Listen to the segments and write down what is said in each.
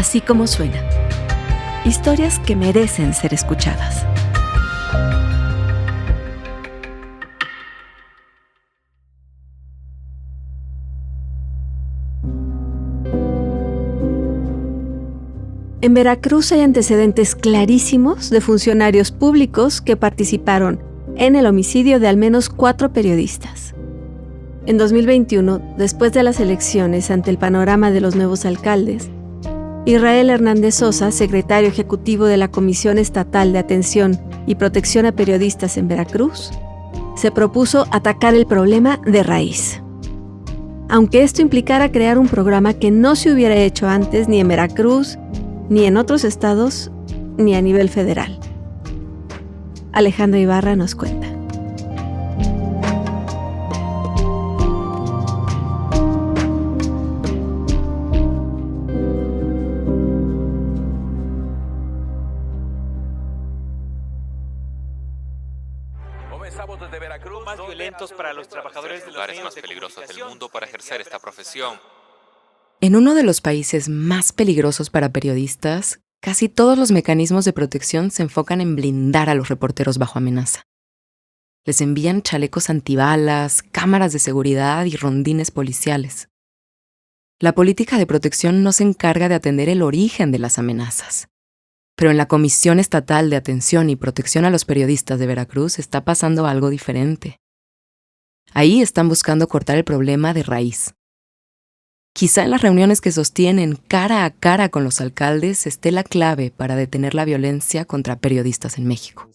Así como suena. Historias que merecen ser escuchadas. En Veracruz hay antecedentes clarísimos de funcionarios públicos que participaron en el homicidio de al menos 4 periodistas. En 2021, después de las elecciones ante el panorama de los nuevos alcaldes, Israel Hernández Sosa, secretario ejecutivo de la Comisión Estatal de Atención y Protección a Periodistas en Veracruz, se propuso atacar el problema de raíz. Aunque esto implicara crear un programa que no se hubiera hecho antes ni en Veracruz, ni en otros estados, ni a nivel federal. Alejandra Ibarra nos cuenta. Comenzamos desde Veracruz, más violentos para los trabajadores de los lugares más peligrosos del mundo para ejercer esta profesión. En uno de los países más peligrosos para periodistas, casi todos los mecanismos de protección se enfocan en blindar a los reporteros bajo amenaza. Les envían chalecos antibalas, cámaras de seguridad y rondines policiales. La política de protección no se encarga de atender el origen de las amenazas. Pero en la Comisión Estatal de Atención y Protección a los Periodistas de Veracruz está pasando algo diferente. Ahí están buscando cortar el problema de raíz. Quizá en las reuniones que sostienen cara a cara con los alcaldes esté la clave para detener la violencia contra periodistas en México.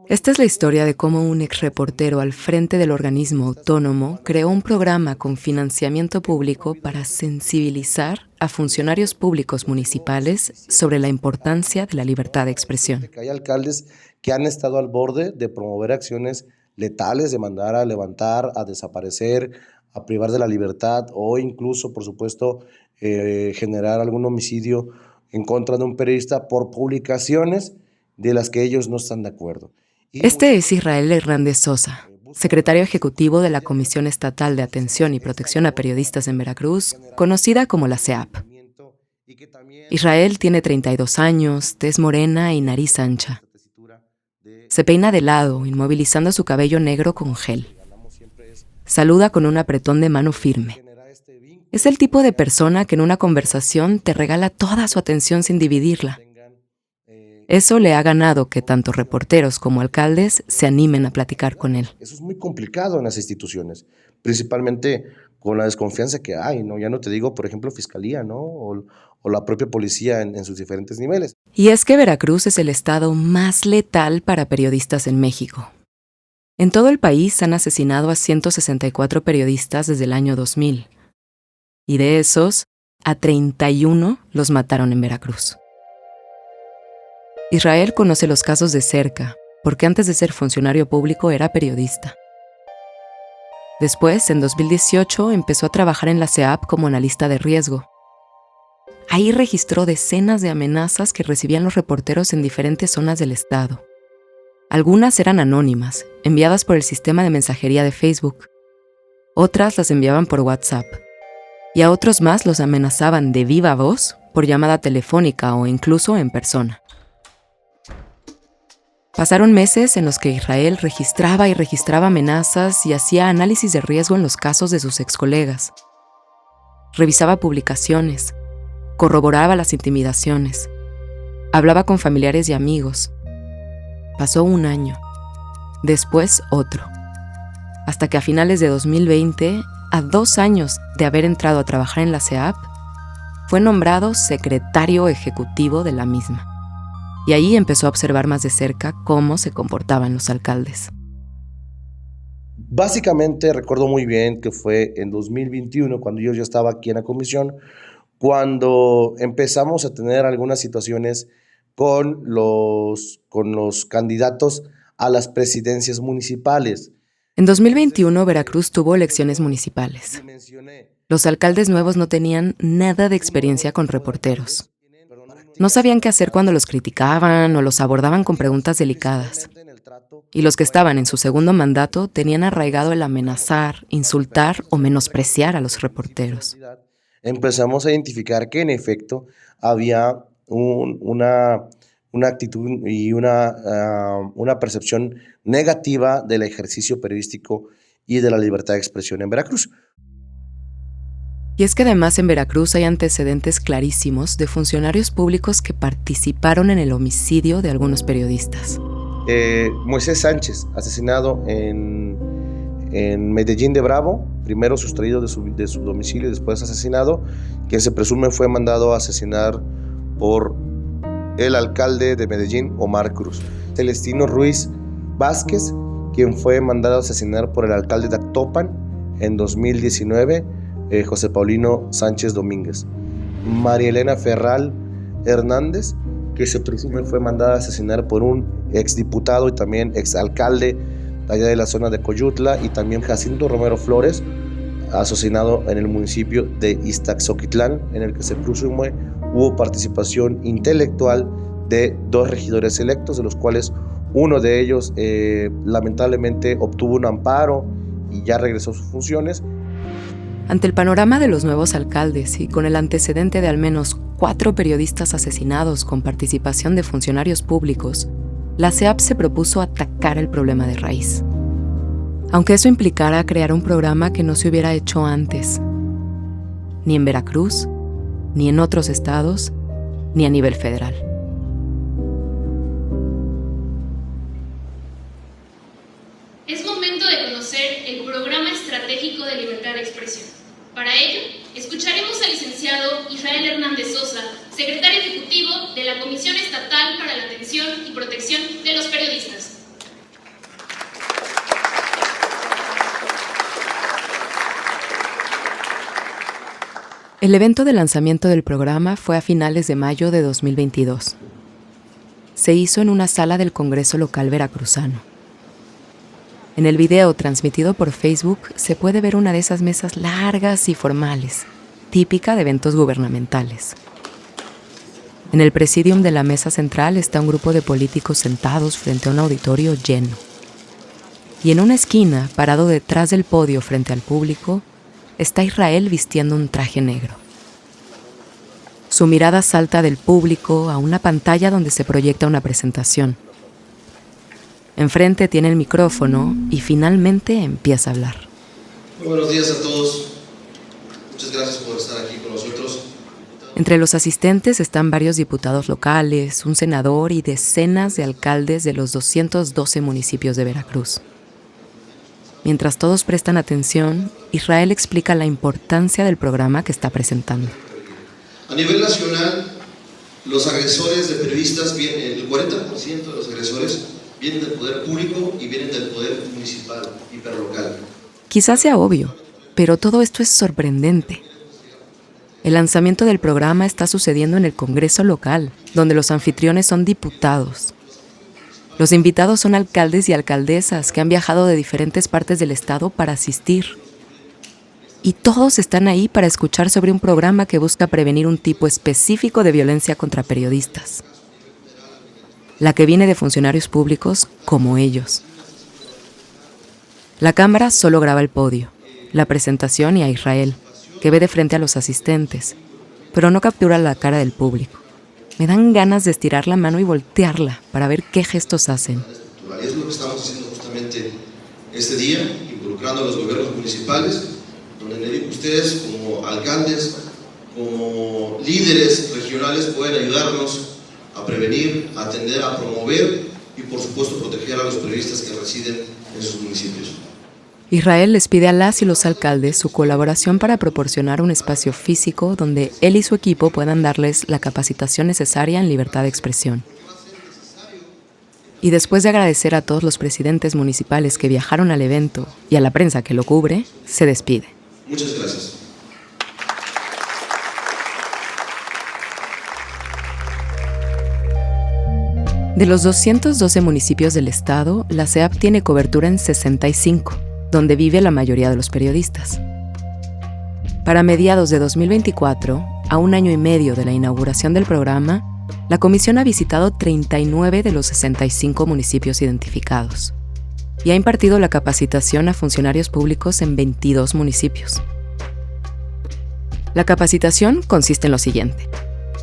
Esta es la historia de cómo un exreportero al frente del organismo autónomo creó un programa con financiamiento público para sensibilizar a funcionarios públicos municipales sobre la importancia de la libertad de expresión. Hay alcaldes que han estado al borde de promover acciones letales, de mandar a levantar, a desaparecer, a privar de la libertad o incluso, por supuesto, generar algún homicidio en contra de un periodista por publicaciones de las que ellos no están de acuerdo. Este es Israel Hernández Sosa, secretario ejecutivo de la Comisión Estatal de Atención y Protección a Periodistas en Veracruz, conocida como la CEAP. Israel tiene 32 años, tez morena y nariz ancha. Se peina de lado, inmovilizando su cabello negro con gel. Saluda con un apretón de mano firme. Es el tipo de persona que en una conversación te regala toda su atención sin dividirla. Eso le ha ganado que tanto reporteros como alcaldes se animen a platicar con él. Eso es muy complicado en las instituciones, principalmente con la desconfianza que hay, ¿no? Ya no te digo, por ejemplo, fiscalía, ¿no? O la propia policía en sus diferentes niveles. Y es que Veracruz es el estado más letal para periodistas en México. En todo el país han asesinado a 164 periodistas desde el año 2000. Y de esos, a 31 los mataron en Veracruz. Israel conoce los casos de cerca, porque antes de ser funcionario público era periodista. Después, en 2018, empezó a trabajar en la CEAP como analista de riesgo. Ahí registró decenas de amenazas que recibían los reporteros en diferentes zonas del estado. Algunas eran anónimas, enviadas por el sistema de mensajería de Facebook. Otras las enviaban por WhatsApp. Y a otros más los amenazaban de viva voz, por llamada telefónica o incluso en persona. Pasaron meses en los que Israel registraba y registraba amenazas y hacía análisis de riesgo en los casos de sus excolegas. Revisaba publicaciones, corroboraba las intimidaciones, hablaba con familiares y amigos. Pasó un año, después otro, hasta que a finales de 2020, a 2 años de haber entrado a trabajar en la CEAP, fue nombrado secretario ejecutivo de la misma. Y ahí empezó a observar más de cerca cómo se comportaban los alcaldes. Básicamente recuerdo muy bien que fue en 2021, cuando yo ya estaba aquí en la comisión, cuando empezamos a tener algunas situaciones con los candidatos a las presidencias municipales. En 2021, Veracruz tuvo elecciones municipales. Los alcaldes nuevos no tenían nada de experiencia con reporteros. No sabían qué hacer cuando los criticaban o los abordaban con preguntas delicadas. Y los que estaban en su segundo mandato tenían arraigado el amenazar, insultar o menospreciar a los reporteros. empezamos a identificar que en efecto había una actitud y una percepción negativa del ejercicio periodístico y de la libertad de expresión en Veracruz. Y es que además en Veracruz hay antecedentes clarísimos de funcionarios públicos que participaron en el homicidio de algunos periodistas. Moisés Sánchez, asesinado en Medellín de Bravo, primero sustraído de su domicilio y después asesinado, quien se presume fue mandado a asesinar por el alcalde de Medellín, Omar Cruz. Celestino Ruiz Vázquez, quien fue mandado a asesinar por el alcalde de Actopan en 2019, José Paulino Sánchez Domínguez. María Elena Ferral Hernández, que se presume fue mandada a asesinar por un exdiputado y también exalcalde allá de la zona de Coyutla, y también Jacinto Romero Flores, asesinado en el municipio de Iztaxoquitlán, en el que se presume hubo participación intelectual de 2 regidores electos, de los cuales uno de ellos lamentablemente obtuvo un amparo y ya regresó a sus funciones. Ante el panorama de los nuevos alcaldes y con el antecedente de al menos 4 periodistas asesinados con participación de funcionarios públicos, la CEAP se propuso atacar el problema de raíz. Aunque eso implicara crear un programa que no se hubiera hecho antes, ni en Veracruz, ni en otros estados, ni a nivel federal. Es momento de conocer el Programa Estratégico de Libertad de Expresión. Para ello, escucharemos al licenciado Israel Hernández Sosa, secretario ejecutivo de la Comisión Estatal para la Atención y Protección de los Periodistas. El evento de lanzamiento del programa fue a finales de mayo de 2022. Se hizo en una sala del Congreso local veracruzano. En el video transmitido por Facebook se puede ver una de esas mesas largas y formales, típica de eventos gubernamentales. En el presidium de la mesa central está un grupo de políticos sentados frente a un auditorio lleno. Y en una esquina, parado detrás del podio frente al público, está Israel vistiendo un traje negro. Su mirada salta del público a una pantalla donde se proyecta una presentación. Enfrente tiene el micrófono y finalmente empieza a hablar. Muy buenos días a todos. Muchas gracias por estar aquí con nosotros. Entre los asistentes están varios diputados locales, un senador y decenas de alcaldes de los 212 municipios de Veracruz. Mientras todos prestan atención, Israel explica la importancia del programa que está presentando. A nivel nacional, los agresores de periodistas el 40% de los agresores vienen del poder público y vienen del poder municipal, hiperlocal. Quizás sea obvio, pero todo esto es sorprendente. El lanzamiento del programa está sucediendo en el Congreso local, donde los anfitriones son diputados. Los invitados son alcaldes y alcaldesas que han viajado de diferentes partes del estado para asistir. Y todos están ahí para escuchar sobre un programa que busca prevenir un tipo específico de violencia contra periodistas. La que viene de funcionarios públicos como ellos. La cámara solo graba el podio, la presentación y a Israel, que ve de frente a los asistentes, pero no captura la cara del público. Me dan ganas de estirar la mano y voltearla para ver qué gestos hacen. Es lo que estamos haciendo justamente este día, involucrando a los gobiernos municipales, donde ustedes como alcaldes, como líderes regionales pueden ayudarnos a prevenir, a atender, a promover y por supuesto proteger a los periodistas que residen en sus municipios. Israel les pide a las y los alcaldes su colaboración para proporcionar un espacio físico donde él y su equipo puedan darles la capacitación necesaria en libertad de expresión. Y después de agradecer a todos los presidentes municipales que viajaron al evento y a la prensa que lo cubre, se despide. Muchas gracias. De los 212 municipios del estado, la CEAP tiene cobertura en 65, donde vive la mayoría de los periodistas. Para mediados de 2024, a un año y medio de la inauguración del programa, la comisión ha visitado 39 de los 65 municipios identificados y ha impartido la capacitación a funcionarios públicos en 22 municipios. La capacitación consiste en lo siguiente.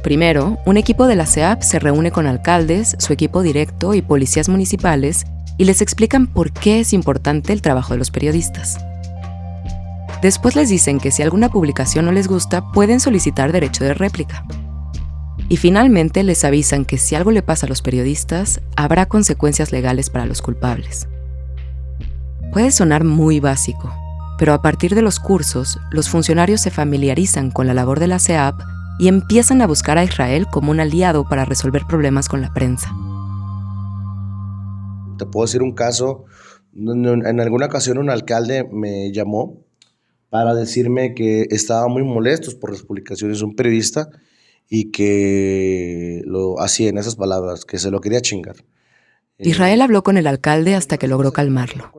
Primero, un equipo de la SEAP se reúne con alcaldes, su equipo directo y policías municipales y les explican por qué es importante el trabajo de los periodistas. Después les dicen que si alguna publicación no les gusta, pueden solicitar derecho de réplica. Y finalmente les avisan que si algo le pasa a los periodistas, habrá consecuencias legales para los culpables. Puede sonar muy básico, pero a partir de los cursos, los funcionarios se familiarizan con la labor de la SEAP y empiezan a buscar a Israel como un aliado para resolver problemas con la prensa. Te puedo decir un caso, en alguna ocasión un alcalde me llamó para decirme que estaba muy molestos por las publicaciones de un periodista y que lo hacía en esas palabras, que se lo quería chingar. Israel habló con el alcalde hasta que logró calmarlo.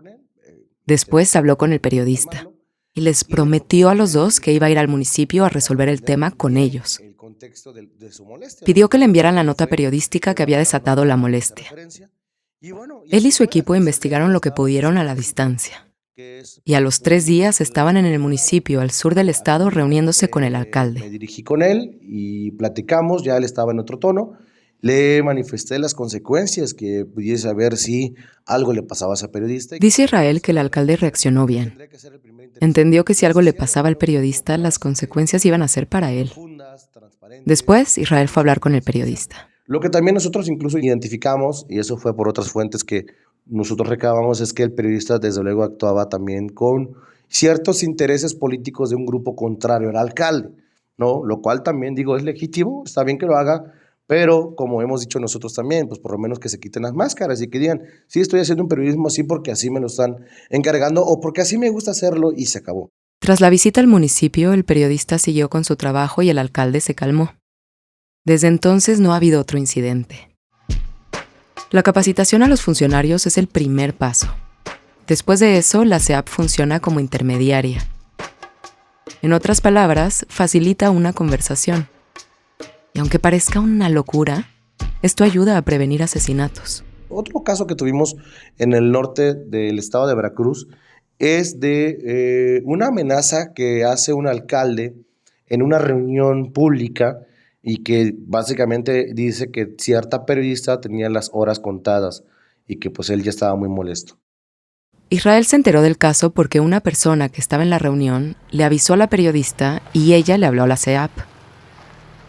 Después habló con el periodista y les prometió a los dos que iba a ir al municipio a resolver el tema con ellos. Pidió que le enviaran la nota periodística que había desatado la molestia. Él y su equipo investigaron lo que pudieron a la distancia. Y a los 3 días estaban en el municipio al sur del estado reuniéndose con el alcalde. Me dirigí con él y platicamos, ya él estaba en otro tono. Le manifesté las consecuencias, que pudiese saber si algo le pasaba a ese periodista. Dice Israel que el alcalde reaccionó bien. Entendió que si algo le pasaba al periodista, las consecuencias iban a ser para él. Después, Israel fue a hablar con el periodista. Lo que también nosotros incluso identificamos, y eso fue por otras fuentes que nosotros recabamos, es que el periodista desde luego actuaba también con ciertos intereses políticos de un grupo contrario al alcalde, ¿no? Lo cual también digo es legítimo, está bien que lo haga, pero como hemos dicho nosotros también, pues por lo menos que se quiten las máscaras y que digan, sí, estoy haciendo un periodismo así porque así me lo están encargando o porque así me gusta hacerlo y se acabó. Tras la visita al municipio, el periodista siguió con su trabajo y el alcalde se calmó. Desde entonces no ha habido otro incidente. La capacitación a los funcionarios es el primer paso. Después de eso, la SEAP funciona como intermediaria. En otras palabras, facilita una conversación. Y aunque parezca una locura, esto ayuda a prevenir asesinatos. Otro caso que tuvimos en el norte del estado de Veracruz es de una amenaza que hace un alcalde en una reunión pública y que básicamente dice que cierta periodista tenía las horas contadas y que pues él ya estaba muy molesto. Israel se enteró del caso porque una persona que estaba en la reunión le avisó a la periodista y ella le habló a la SEAP.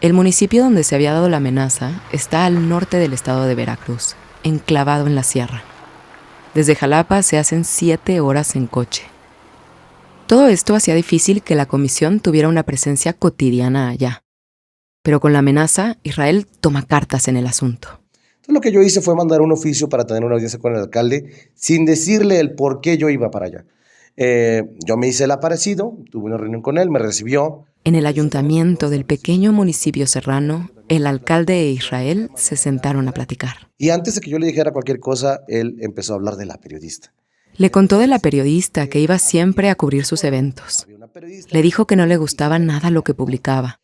El municipio donde se había dado la amenaza está al norte del estado de Veracruz, enclavado en la sierra. Desde Jalapa se hacen 7 horas en coche. Todo esto hacía difícil que la comisión tuviera una presencia cotidiana allá. Pero con la amenaza, Israel toma cartas en el asunto. Entonces lo que yo hice fue mandar un oficio para tener una audiencia con el alcalde sin decirle el por qué yo iba para allá. Yo me hice el aparecido, tuve una reunión con él, me recibió. En el ayuntamiento del pequeño municipio serrano, el alcalde e Israel se sentaron a platicar. Y antes de que yo le dijera cualquier cosa, él empezó a hablar de la periodista. Le contó de la periodista que iba siempre a cubrir sus eventos. Le dijo que no le gustaba nada lo que publicaba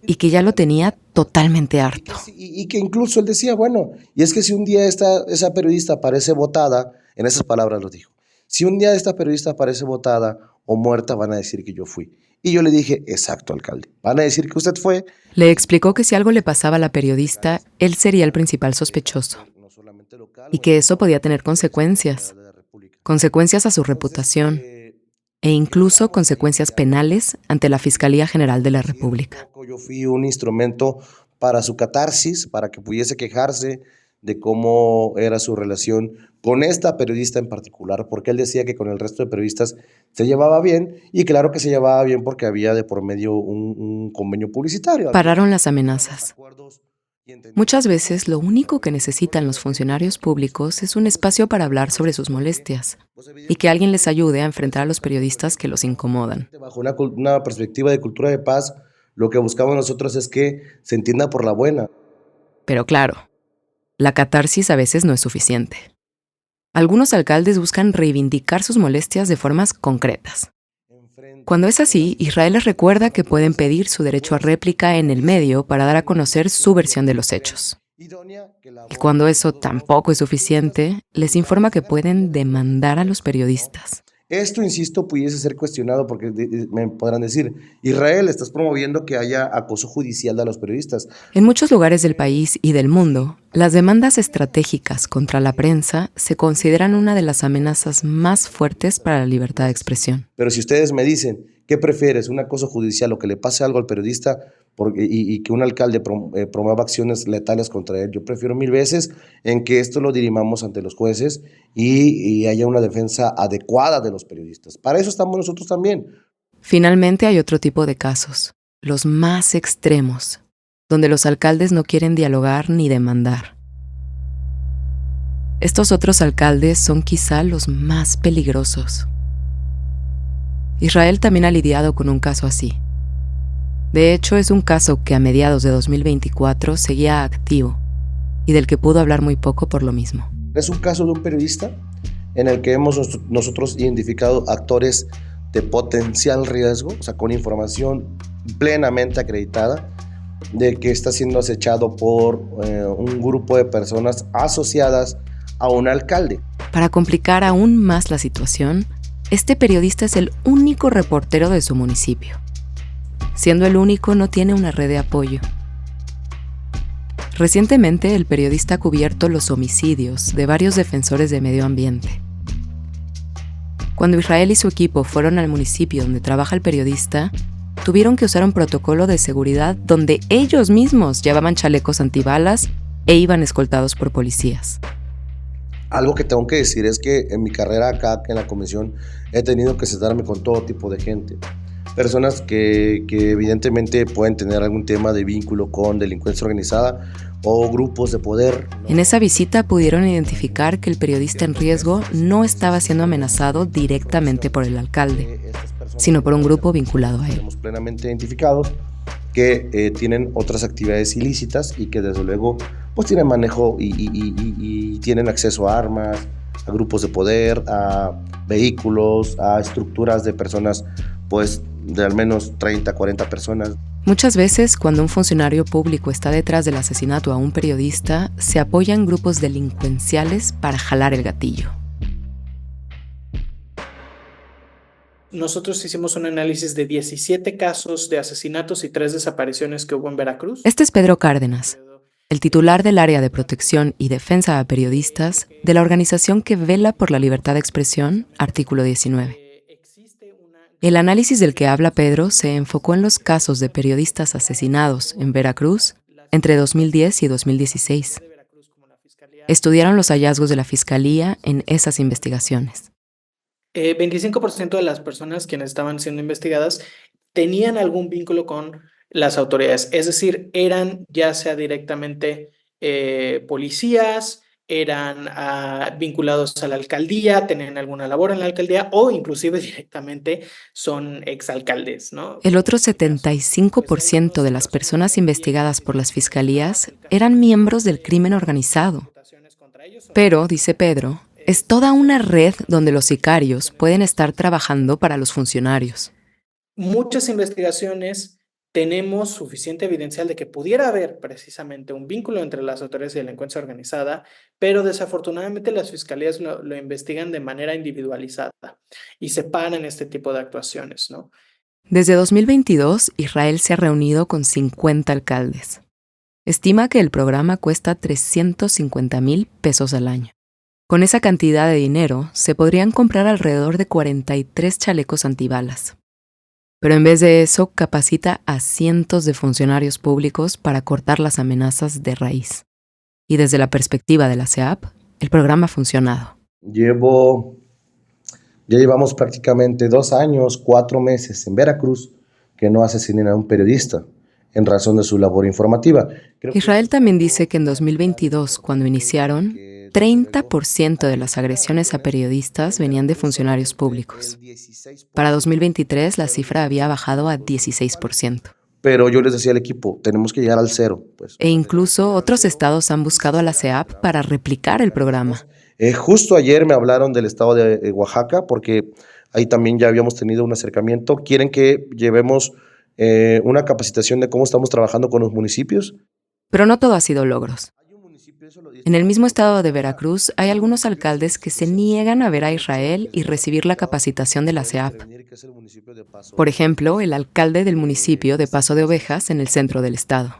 y que ya lo tenía totalmente harto. Y que incluso él decía, bueno, y es que si un día esa periodista aparece botada, en esas palabras lo dijo, si un día esta periodista aparece botada o muerta, van a decir que yo fui. Y yo le dije, exacto, alcalde, van a decir que usted fue. Le explicó que si algo le pasaba a la periodista, él sería el principal sospechoso y que eso podía tener consecuencias a su reputación e incluso consecuencias penales ante la Fiscalía General de la República. Yo fui un instrumento para su catarsis, para que pudiese quejarse de cómo era su relación con esta periodista en particular, porque él decía que con el resto de periodistas se llevaba bien, y claro que se llevaba bien porque había de por medio un convenio publicitario. Pararon las amenazas. Muchas veces lo único que necesitan los funcionarios públicos es un espacio para hablar sobre sus molestias y que alguien les ayude a enfrentar a los periodistas que los incomodan. Bajo una perspectiva de cultura de paz, lo que buscamos nosotros es que se entienda por la buena. Pero claro, la catarsis a veces no es suficiente. Algunos alcaldes buscan reivindicar sus molestias de formas concretas. Cuando es así, Israel les recuerda que pueden pedir su derecho a réplica en el medio para dar a conocer su versión de los hechos. Y cuando eso tampoco es suficiente, les informa que pueden demandar a los periodistas. Esto, insisto, pudiese ser cuestionado porque me podrán decir, Israel, estás promoviendo que haya acoso judicial a los periodistas. En muchos lugares del país y del mundo, las demandas estratégicas contra la prensa se consideran una de las amenazas más fuertes para la libertad de expresión. Pero si ustedes me dicen, ¿qué prefieres? ¿Un acoso judicial o que le pase algo al periodista y que un alcalde promueva acciones letales contra él? Yo prefiero 1000 veces en que esto lo dirimamos ante los jueces y haya una defensa adecuada de los periodistas. Para eso estamos nosotros también. Finalmente hay otro tipo de casos, los más extremos, donde los alcaldes no quieren dialogar ni demandar. Estos otros alcaldes son quizá los más peligrosos. Israel también ha lidiado con un caso así. De hecho, es un caso que a mediados de 2024 seguía activo y del que pudo hablar muy poco por lo mismo. Es un caso de un periodista en el que hemos nosotros identificado actores de potencial riesgo, o sea, con información plenamente acreditada de que está siendo acechado por un grupo de personas asociadas a un alcalde. Para complicar aún más la situación, este periodista es el único reportero de su municipio. Siendo el único, no tiene una red de apoyo. Recientemente, el periodista ha cubierto los homicidios de varios defensores de medio ambiente. Cuando Israel y su equipo fueron al municipio donde trabaja el periodista, tuvieron que usar un protocolo de seguridad donde ellos mismos llevaban chalecos antibalas e iban escoltados por policías. Algo que tengo que decir es que en mi carrera acá en la comisión he tenido que sentarme con todo tipo de gente. Personas que evidentemente pueden tener algún tema de vínculo con delincuencia organizada o grupos de poder. En esa visita pudieron identificar que el periodista en riesgo no estaba siendo amenazado directamente por el alcalde, sino por un grupo vinculado a él. Tenemos plenamente identificados que tienen otras actividades ilícitas y que desde luego pues tienen manejo y tienen acceso a armas, a grupos de poder, a vehículos, a estructuras de personas pues de al menos 30, 40 personas. Muchas veces, cuando un funcionario público está detrás del asesinato a un periodista, se apoyan grupos delincuenciales para jalar el gatillo. Nosotros hicimos un análisis de 17 casos de asesinatos y 3 desapariciones que hubo en Veracruz. Este es Pedro Cárdenas, el titular del área de protección y defensa a periodistas de la organización que vela por la libertad de expresión, Artículo 19. El análisis del que habla Pedro se enfocó en los casos de periodistas asesinados en Veracruz entre 2010 y 2016. Estudiaron los hallazgos de la Fiscalía en esas investigaciones. 25% de las personas quienes estaban siendo investigadas tenían algún vínculo con las autoridades, es decir, eran ya sea directamente policías, eran vinculados a la alcaldía, tenían alguna labor en la alcaldía o inclusive directamente son exalcaldes, ¿no? El otro 75% de las personas investigadas por las fiscalías eran miembros del crimen organizado. Pero, dice Pedro, es toda una red donde los sicarios pueden estar trabajando para los funcionarios. Muchas investigaciones tenemos suficiente evidencia de que pudiera haber precisamente un vínculo entre las autoridades y la delincuencia organizada, pero desafortunadamente las fiscalías lo investigan de manera individualizada y separan este tipo de actuaciones, ¿no? Desde 2022, Israel se ha reunido con 50 alcaldes. Estima que el programa cuesta 350,000 pesos al año. Con esa cantidad de dinero, se podrían comprar alrededor de 43 chalecos antibalas. Pero en vez de eso, capacita a cientos de funcionarios públicos para cortar las amenazas de raíz. Y desde la perspectiva de la SEAP, el programa ha funcionado. Ya llevamos prácticamente 2 años, 4 meses en Veracruz que no asesinen a un periodista en razón de su labor informativa. Israel también dice que en 2022, cuando iniciaron, 30% de las agresiones a periodistas venían de funcionarios públicos. Para 2023, la cifra había bajado a 16%. Pero yo les decía al equipo, tenemos que llegar al 0. Pues. E incluso otros estados han buscado a la SEAP para replicar el programa. Justo ayer me hablaron del estado de Oaxaca, porque ahí también ya habíamos tenido un acercamiento. Quieren que llevemos una capacitación de cómo estamos trabajando con los municipios. Pero no todo ha sido logros. En el mismo estado de Veracruz hay algunos alcaldes que se niegan a ver a Israel y recibir la capacitación de la CEAP. Por ejemplo, el alcalde del municipio de Paso de Ovejas, en el centro del estado.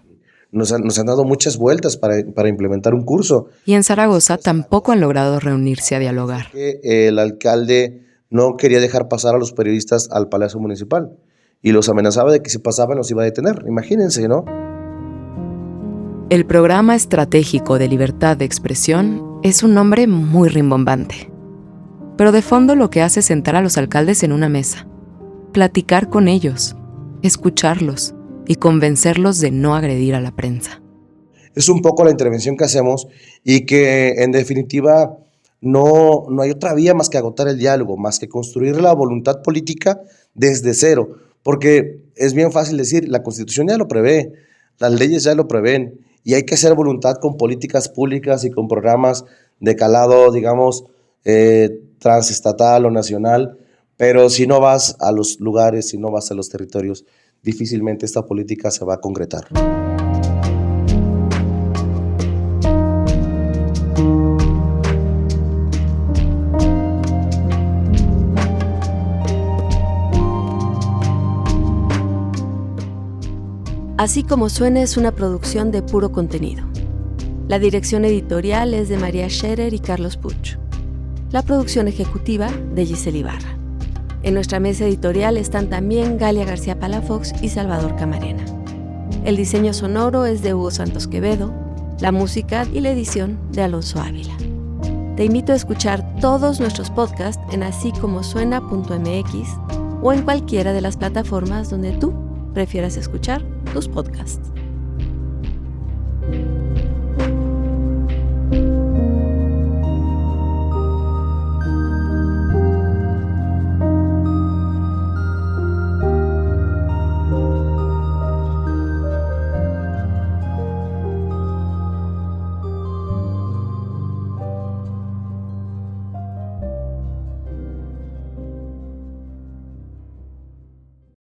Nos han dado muchas vueltas para implementar un curso. Y en Zaragoza tampoco han logrado reunirse a dialogar. El alcalde no quería dejar pasar a los periodistas al Palacio Municipal y los amenazaba de que si pasaban los iba a detener. Imagínense, ¿no? El Programa Estratégico de Libertad de Expresión es un nombre muy rimbombante. Pero de fondo lo que hace es sentar a los alcaldes en una mesa, platicar con ellos, escucharlos y convencerlos de no agredir a la prensa. Es un poco la intervención que hacemos y que en definitiva no hay otra vía más que agotar el diálogo, más que construir la voluntad política desde cero, porque es bien fácil decir, la Constitución ya lo prevé, las leyes ya lo prevén, y hay que hacer voluntad con políticas públicas y con programas de calado, digamos, transestatal o nacional, pero si no vas a los lugares, si no vas a los territorios, difícilmente esta política se va a concretar. Así como suena es una producción de Puro Contenido. La dirección editorial es de María Scherer y Carlos Puch. La producción ejecutiva de Giselle Ibarra. En nuestra mesa editorial están también Galia García Palafox y Salvador Camarena. El diseño sonoro es de Hugo Santos Quevedo, la música y la edición de Alonso Ávila. Te invito a escuchar todos nuestros podcasts en asicomosuena.mx o en cualquiera de las plataformas donde tú prefieras escuchar tus podcasts.